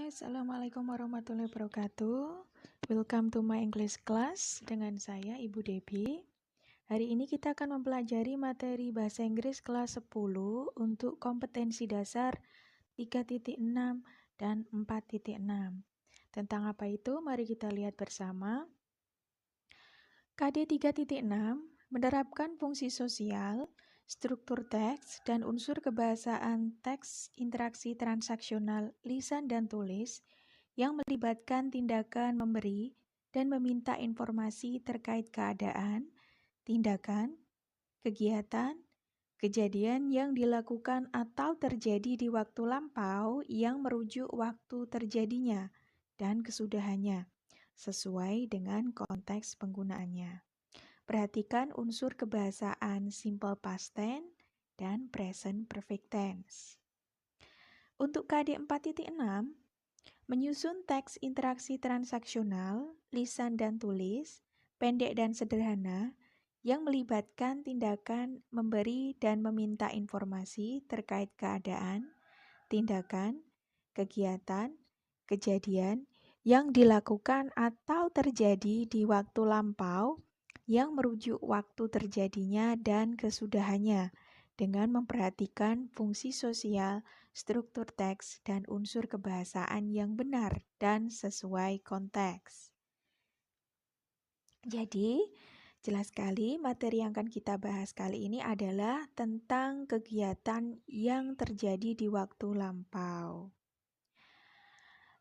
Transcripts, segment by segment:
Assalamualaikum warahmatullahi wabarakatuh. Welcome to my English class dengan saya Ibu Debbie. Hari ini kita akan mempelajari materi bahasa Inggris kelas 10 untuk kompetensi dasar 3.6 dan 4.6. Tentang apa itu? Mari kita lihat bersama. KD 3.6 menerapkan fungsi sosial, struktur teks, dan unsur kebahasaan teks interaksi transaksional lisan dan tulis yang melibatkan tindakan memberi dan meminta informasi terkait keadaan, tindakan, kegiatan, kejadian yang dilakukan atau terjadi di waktu lampau yang merujuk waktu terjadinya dan kesudahannya, sesuai dengan konteks penggunaannya. Perhatikan unsur kebahasaan simple past tense dan present perfect tense. Untuk KD 4.6, menyusun teks interaksi transaksional, lisan dan tulis, pendek dan sederhana, yang melibatkan tindakan memberi dan meminta informasi terkait keadaan, tindakan, kegiatan, kejadian yang dilakukan atau terjadi di waktu lampau yang merujuk waktu terjadinya dan kesudahannya dengan memperhatikan fungsi sosial, struktur teks, dan unsur kebahasaan yang benar dan sesuai konteks. Jadi, jelas sekali materi yang akan kita bahas kali ini adalah tentang kegiatan yang terjadi di waktu lampau.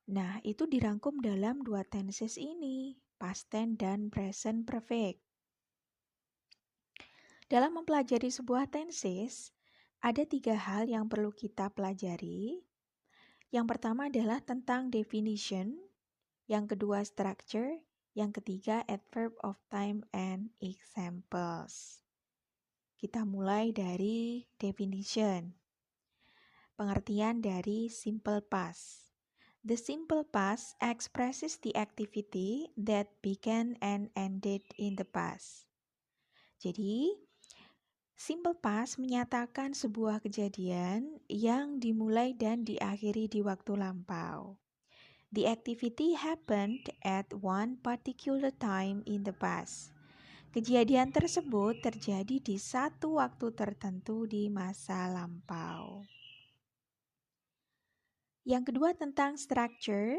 Nah, itu dirangkum dalam dua tenses ini, past tense dan present perfect. Dalam mempelajari sebuah tenses, ada 3 hal yang perlu kita pelajari. Yang pertama adalah tentang definition, yang kedua structure, yang ketiga adverb of time and examples. Kita mulai dari definition. Pengertian dari simple past. The simple past expresses the activity that began and ended in the past. Jadi, simple past menyatakan sebuah kejadian yang dimulai dan diakhiri di waktu lampau. The activity happened at one particular time in the past. Kejadian tersebut terjadi di satu waktu tertentu di masa lampau. Yang kedua tentang structure.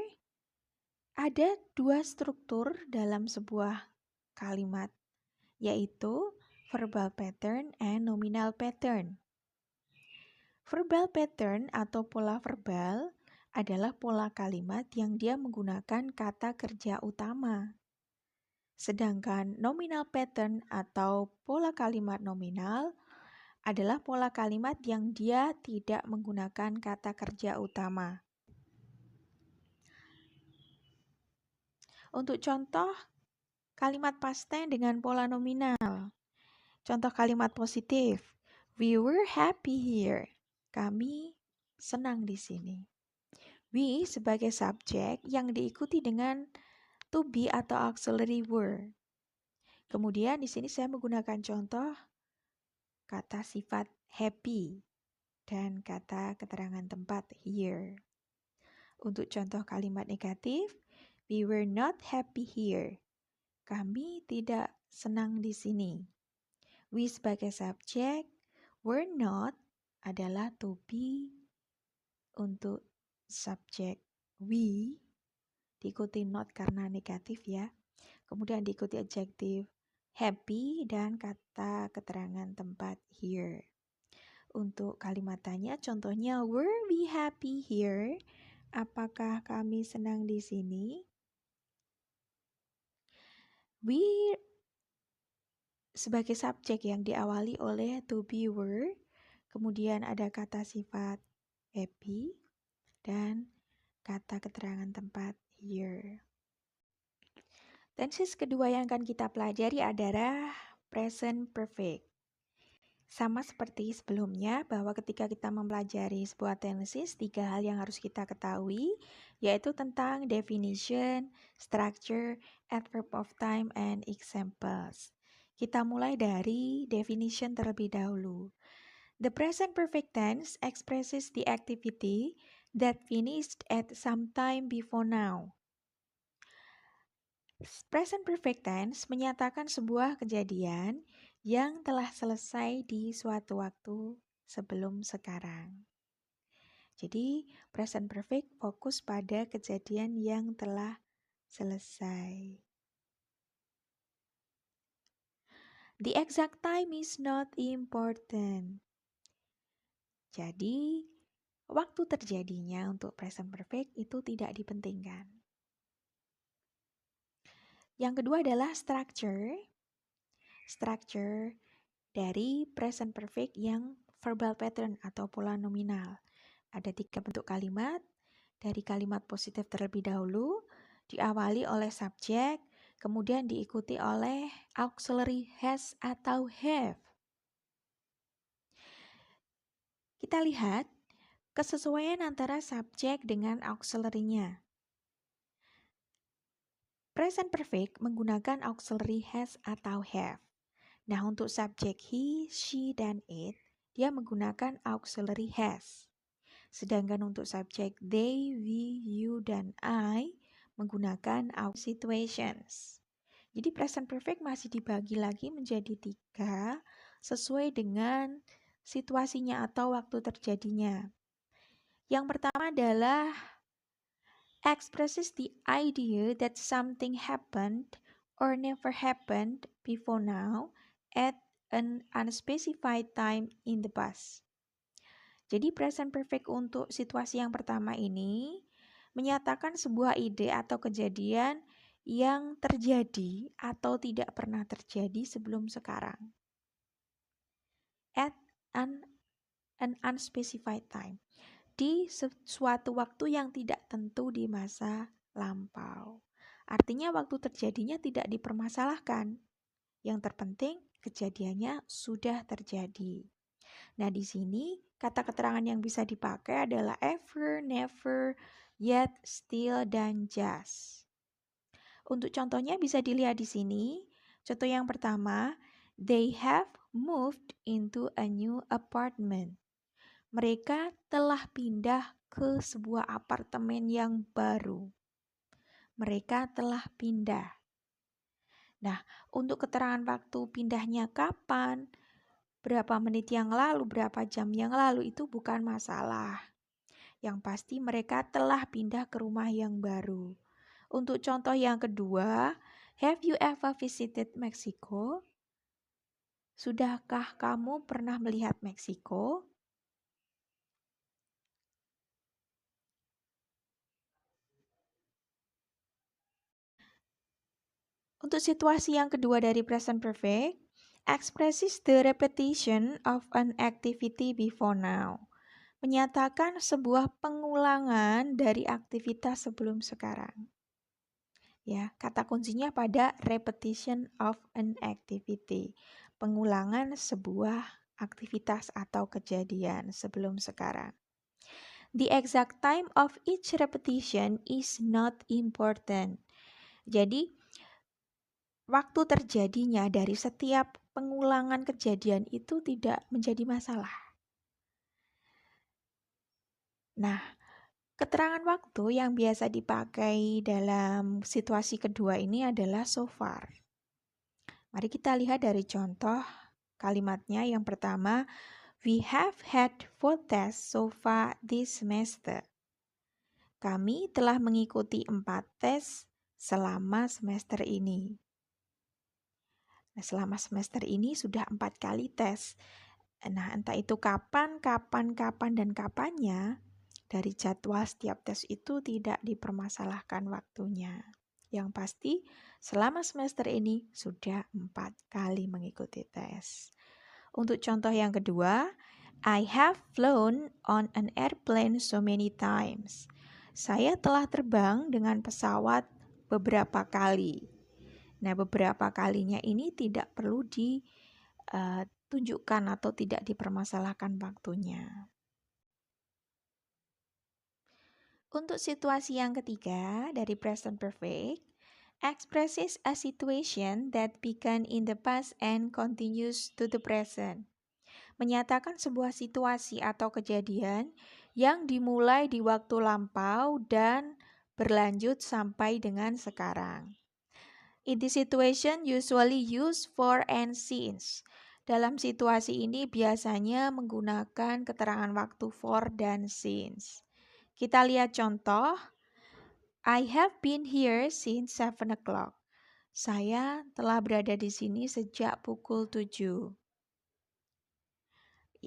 Ada 2 struktur dalam sebuah kalimat, yaitu verbal pattern and nominal pattern. Verbal pattern atau pola verbal adalah pola kalimat yang dia menggunakan kata kerja utama. Sedangkan nominal pattern atau pola kalimat nominal adalah pola kalimat yang dia tidak menggunakan kata kerja utama. Untuk contoh kalimat past tense dengan pola nominal. Contoh kalimat positif. We were happy here. Kami senang di sini. We sebagai subjek yang diikuti dengan to be atau auxiliary word. Kemudian di sini saya menggunakan contoh kata sifat happy dan kata keterangan tempat here. Untuk contoh kalimat negatif, we were not happy here. Kami tidak senang di sini. We sebagai subjek, were not adalah to be untuk subjek we, diikuti not karena negatif ya. Kemudian diikuti adjektif happy dan kata keterangan tempat here. Untuk kalimat tanya, contohnya were we happy here? Apakah kami senang di sini? We sebagai subjek yang diawali oleh to be were, kemudian ada kata sifat happy dan kata keterangan tempat here. Tenses kedua yang akan kita pelajari adalah present perfect. Sama seperti sebelumnya bahwa ketika kita mempelajari sebuah tenses, 3 hal yang harus kita ketahui, yaitu tentang definition, structure, adverb of time, and examples. Kita mulai dari definition terlebih dahulu. The present perfect tense expresses the activity that finished at some time before now. Present perfect tense menyatakan sebuah kejadian yang telah selesai di suatu waktu sebelum sekarang. Jadi, present perfect fokus pada kejadian yang telah selesai. The exact time is not important. Jadi, waktu terjadinya untuk present perfect itu tidak dipentingkan. Yang kedua adalah structure. Structure dari present perfect yang verbal pattern atau pola nominal. Ada 3 bentuk kalimat. Dari kalimat positif terlebih dahulu, diawali oleh subjek, kemudian diikuti oleh auxiliary has atau have. Kita lihat kesesuaian antara subjek dengan auxiliary-nya. Present perfect menggunakan auxiliary has atau have. Nah, untuk subjek he, she, dan it, dia menggunakan auxiliary has. Sedangkan untuk subjek they, we, you, dan I menggunakan situations. Jadi present perfect masih dibagi lagi menjadi 3 sesuai dengan situasinya atau waktu terjadinya. Yang pertama adalah expresses the idea that something happened or never happened before now at an unspecified time in the past. Jadi present perfect untuk situasi yang pertama ini menyatakan sebuah ide atau kejadian yang terjadi atau tidak pernah terjadi sebelum sekarang. At an unspecified time. Di suatu waktu yang tidak tentu di masa lampau. Artinya waktu terjadinya tidak dipermasalahkan. Yang terpenting kejadiannya sudah terjadi. Nah, di sini kata keterangan yang bisa dipakai adalah ever, never, yet, still, dan just. Untuk contohnya bisa dilihat di sini. Contoh yang pertama, they have moved into a new apartment. Mereka telah pindah ke sebuah apartemen yang baru. Mereka telah pindah. Nah, untuk keterangan waktu pindahnya kapan, berapa menit yang lalu, berapa jam yang lalu itu bukan masalah. Yang pasti mereka telah pindah ke rumah yang baru. Untuk contoh yang kedua, have you ever visited Mexico? Sudahkah kamu pernah melihat Meksiko? Untuk situasi yang kedua dari present perfect, expresses the repetition of an activity before now. Menyatakan sebuah pengulangan dari aktivitas sebelum sekarang. Ya, kata kuncinya pada repetition of an activity. Pengulangan sebuah aktivitas atau kejadian sebelum sekarang. The exact time of each repetition is not important. Jadi, waktu terjadinya dari setiap pengulangan kejadian itu tidak menjadi masalah. Nah, keterangan waktu yang biasa dipakai dalam situasi kedua ini adalah so far. Mari kita lihat dari contoh kalimatnya. Yang pertama, we have had 4 tests so far this semester. Kami telah mengikuti 4 tes selama semester ini. Nah, selama semester ini sudah 4 kali tes. Nah, entah itu kapan, dan kapannya, dari jadwal setiap tes itu tidak dipermasalahkan waktunya. Yang pasti, selama semester ini sudah 4 kali mengikuti tes. Untuk contoh yang kedua, I have flown on an airplane so many times. Saya telah terbang dengan pesawat beberapa kali. Nah, beberapa kalinya ini tidak perlu ditunjukkan atau tidak dipermasalahkan waktunya. Untuk situasi yang ketiga dari present perfect, expresses a situation that began in the past and continues to the present. Menyatakan sebuah situasi atau kejadian yang dimulai di waktu lampau dan berlanjut sampai dengan sekarang. In this situation, usually use for and since. Dalam situasi ini biasanya menggunakan keterangan waktu for dan since. Kita lihat contoh. I have been here since 7 o'clock. Saya telah berada di sini sejak pukul 7.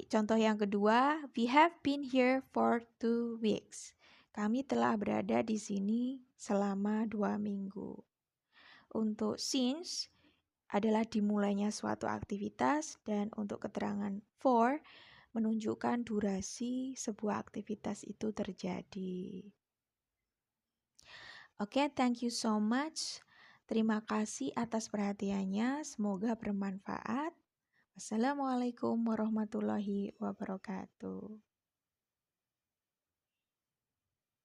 Contoh yang kedua, we have been here for 2 weeks. Kami telah berada di sini selama 2 minggu. Untuk since adalah dimulainya suatu aktivitas, dan untuk keterangan for menunjukkan durasi sebuah aktivitas itu terjadi. Oke, thank you so much. Terima kasih atas perhatiannya. Semoga bermanfaat. Wassalamualaikum warahmatullahi wabarakatuh.